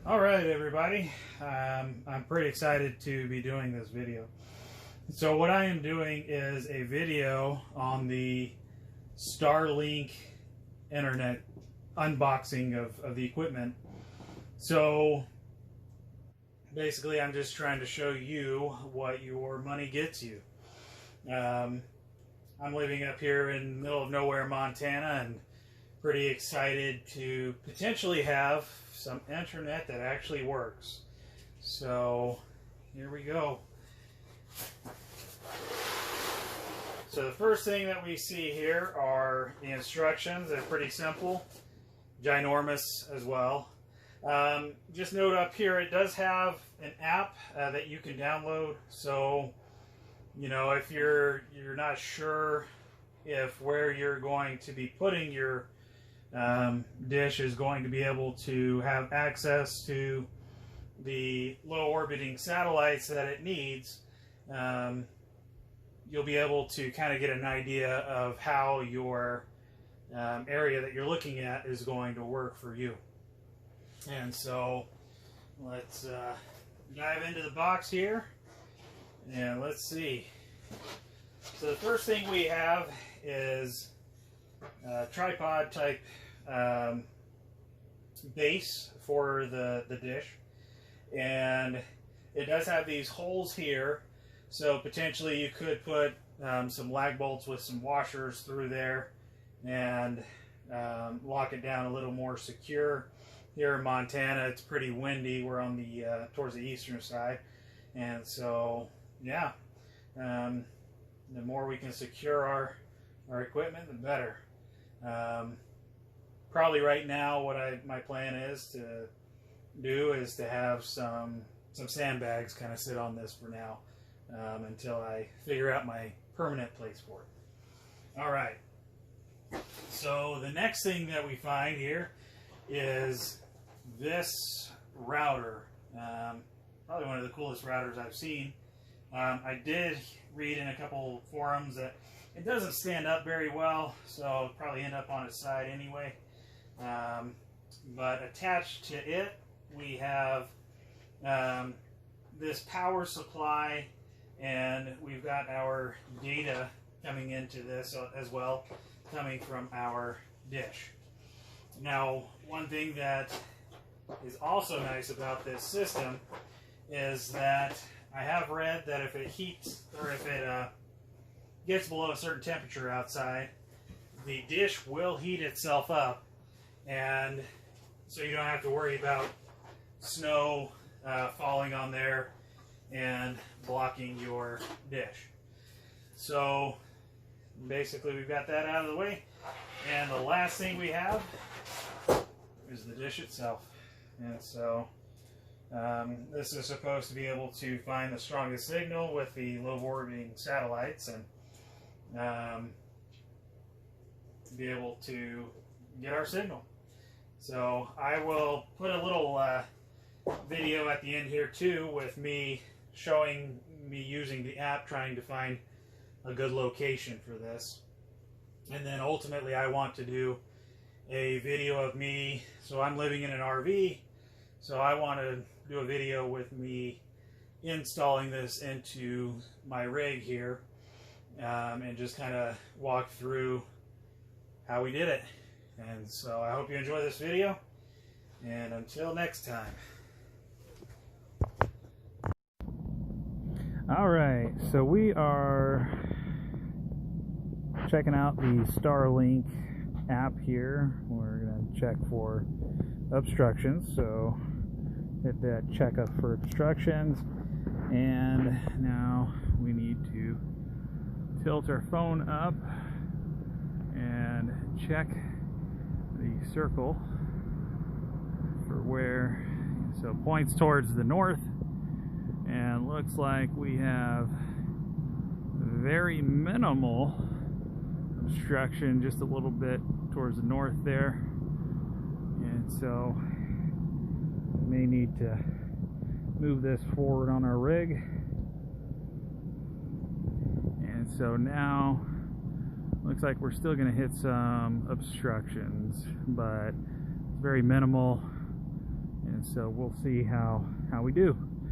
All right, everybody. I'm pretty excited to be doing this video. So what I am doing is a video on the Starlink internet unboxing of the equipment. So basically I'm just trying to show you what your money gets you. I'm living up here in the middle of nowhere, Montana, and pretty excited to potentially have some internet that actually works. So here we go. So the first thing that we see here are the instructions. They're pretty simple, ginormous as well. Just note up here, it does have an app that you can download. So, you know, if you're not sure if where you're going to be putting your dish is going to be able to have access to the low orbiting satellites that it needs, you'll be able to kind of get an idea of how your area that you're looking at is going to work for you. And so let's dive into the box here and let's see. So the first thing we have is a tripod type base for the dish, and it does have these holes here, so potentially you could put some lag bolts with some washers through there and lock it down a little more secure. Here in Montana it's pretty windy. We're on the towards the eastern side, and so yeah, the more we can secure our equipment, the better. Probably right now what my plan is to do is to have some sandbags kind of sit on this for now, until I figure out my permanent place for it. All right, so the next thing that we find here is this router. Probably one of the coolest routers I've seen. I did read in a couple forums that it doesn't stand up very well, so it'll probably end up on its side anyway. But attached to it, we have this power supply, and we've got our data coming into this as well, coming from our dish. Now, one thing that is also nice about this system is that I have read that if it heats, or if it gets below a certain temperature outside, the dish will heat itself up, and so you don't have to worry about snow falling on there and blocking your dish. So basically we've got that out of the way, and the last thing we have is the dish itself. And so this is supposed to be able to find the strongest signal with the low orbiting satellites, and be able to get our signal. So I will put a little video at the end here too, with me showing me using the app, trying to find a good location for this. And then ultimately I want to do a video of me, so I'm living in an RV, so I want to do a video with me installing this into my rig here, and just kind of walk through how we did it. And so I hope you enjoy this video, and until next time. Alright, so we are checking out the Starlink app here. We're going to check for obstructions, so hit that check up for obstructions, and now we need to tilt our phone up and check the circle for where, so points towards the north, and looks like we have very minimal obstruction, just a little bit towards the north there, and so we may need to move this forward on our rig. And so now looks like we're still going to hit some obstructions, but it's very minimal, and so we'll see how we do.